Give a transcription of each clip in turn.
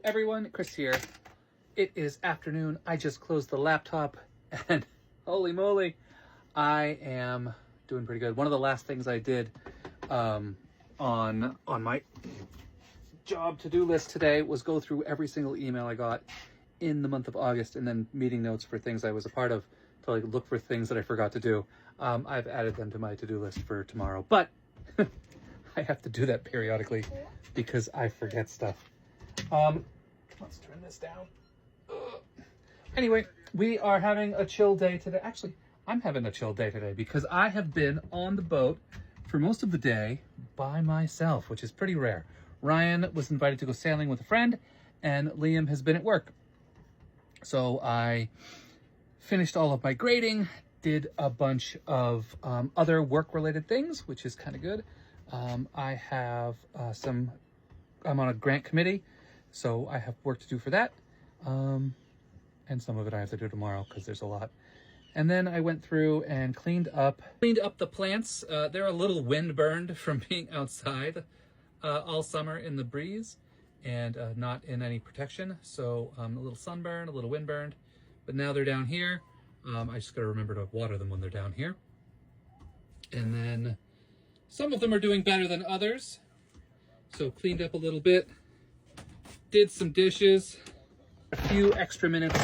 everyone, Chris here. It is afternoon. I just closed the laptop and holy moly, I am doing pretty good. One of the last things I did on my job to-do list today was go through every single email I got in the month of August and then meeting notes for things I was a part of to like look for things that I forgot to do. I've added them to my to-do list for tomorrow, but I have to do that periodically because I forget stuff. Let's turn this down. Anyway, we are having a chill day today. Actually, I'm having a chill day today because I have been on the boat for most of the day by myself, which is pretty rare. Ryan was invited to go sailing with a friend and Liam has been at work. So I finished all of my grading, did a bunch of other work-related things, which is kind of good. I have I'm on a grant committee, so I have work to do for that. And some of it I have to do tomorrow because there's a lot. And then I went through and cleaned up the plants. They're a little wind-burned from being outside all summer in the breeze and not in any protection. So a little sunburn, a little wind-burned, but now they're down here. I just got to remember to water them when they're down here. And then some of them are doing better than others. So cleaned up a little bit, did some dishes, a few extra minutes.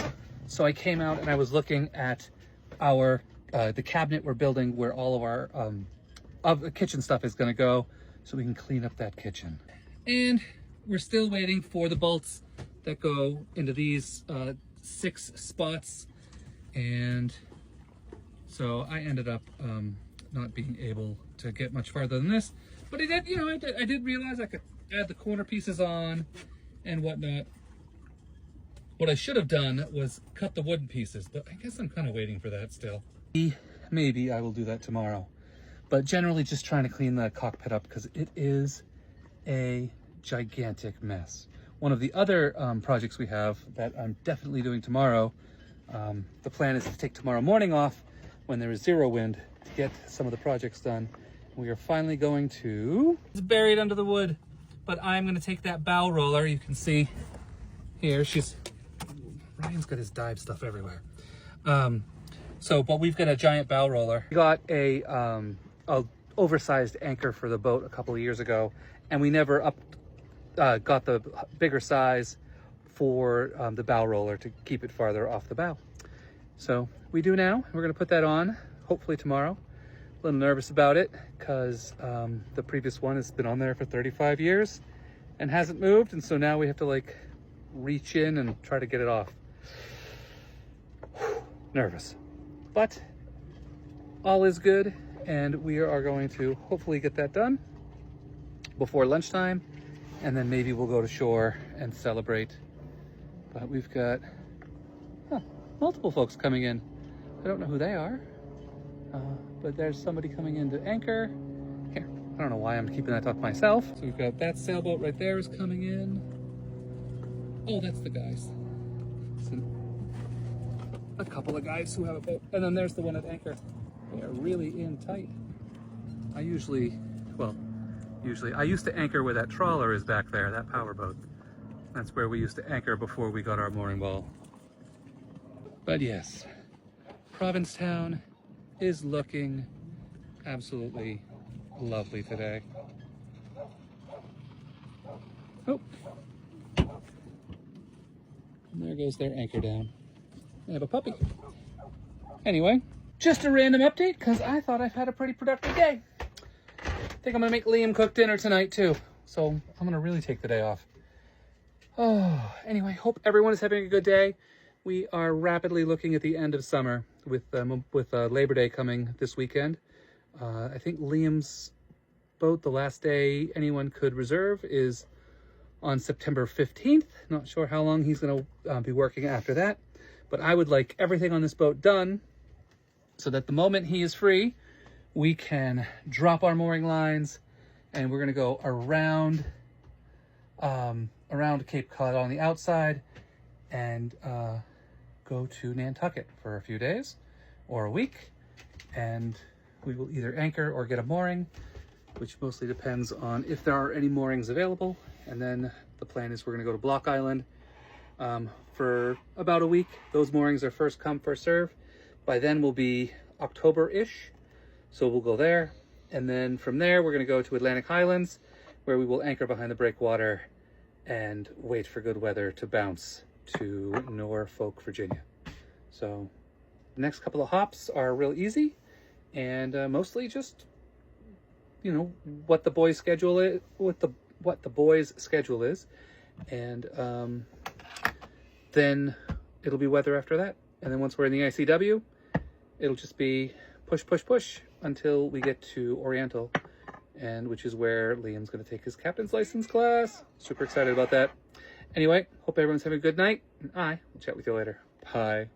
So I came out and I was looking at our, the cabinet we're building where all of our of the kitchen stuff is gonna go so we can clean up that kitchen. And we're still waiting for the bolts that go into these 6 spots. And so I ended up not being able to get much farther than this. But I did, I did realize I could add the corner pieces on and whatnot. What I should have done was cut the wooden pieces, but I guess I'm kind of waiting for that still. Maybe I will do that tomorrow. But generally just trying to clean the cockpit up because it is a gigantic mess. One of the other projects we have that I'm definitely doing tomorrow, the plan is to take tomorrow morning off when there is 0 wind to get some of the projects done. We are finally going to... It's buried under the wood, but I'm going to take that bow roller. You can see here, Ryan's got his dive stuff everywhere. But we've got a giant bow roller. We got a oversized anchor for the boat a couple of years ago, and we never got the bigger size for the bow roller to keep it farther off the bow. So we do now. We're going to put that on hopefully tomorrow. A little nervous about it because the previous one has been on there for 35 years and hasn't moved, and so now we have to like reach in and try to get it off. Nervous, but all is good, and we are going to hopefully get that done before lunchtime, and then maybe we'll go to shore and celebrate. But we've got multiple folks coming in. I don't know who they are. But there's somebody coming in to anchor. Here, I don't know why I'm keeping that to myself. So we've got that sailboat right there is coming in. Oh, that's the guys. So a couple of guys who have a boat. And then there's the one at anchor. They are really in tight. I used to anchor where that trawler is back there, that power boat. That's where we used to anchor before we got our mooring ball. But yes, Provincetown is looking absolutely lovely today. Oh, and there goes their anchor down. They have a puppy. Anyway, just a random update because I thought I've had a pretty productive day. I think I'm gonna make Liam cook dinner tonight too. So I'm gonna really take the day off. Oh, anyway, hope everyone is having a good day. We are rapidly looking at the end of summer with Labor Day coming this weekend. I think Liam's boat, the last day anyone could reserve is on September 15th. Not sure how long he's going to be working after that. But I would like everything on this boat done so that the moment he is free, we can drop our mooring lines and we're going to go around Cape Cod on the outside and go to Nantucket for a few days or a week, and we will either anchor or get a mooring, which mostly depends on if there are any moorings available, and then the plan is we're going to go to Block Island for about a week. Those moorings are first come, first serve. By then will be October-ish, so we'll go there. And then from there, we're going to go to Atlantic Highlands, where we will anchor behind the breakwater and wait for good weather to bounce to Norfolk, Virginia. So the next couple of hops are real easy, and mostly just, you know, what the boys' schedule is, what the boys' schedule is, and then it'll be weather after that. And then once we're in the ICW, it'll just be push, push, push until we get to Oriental, and which is where Liam's going to take his captain's license class. Super excited about that. Anyway, hope everyone's having a good night, and I will chat with you later. Bye.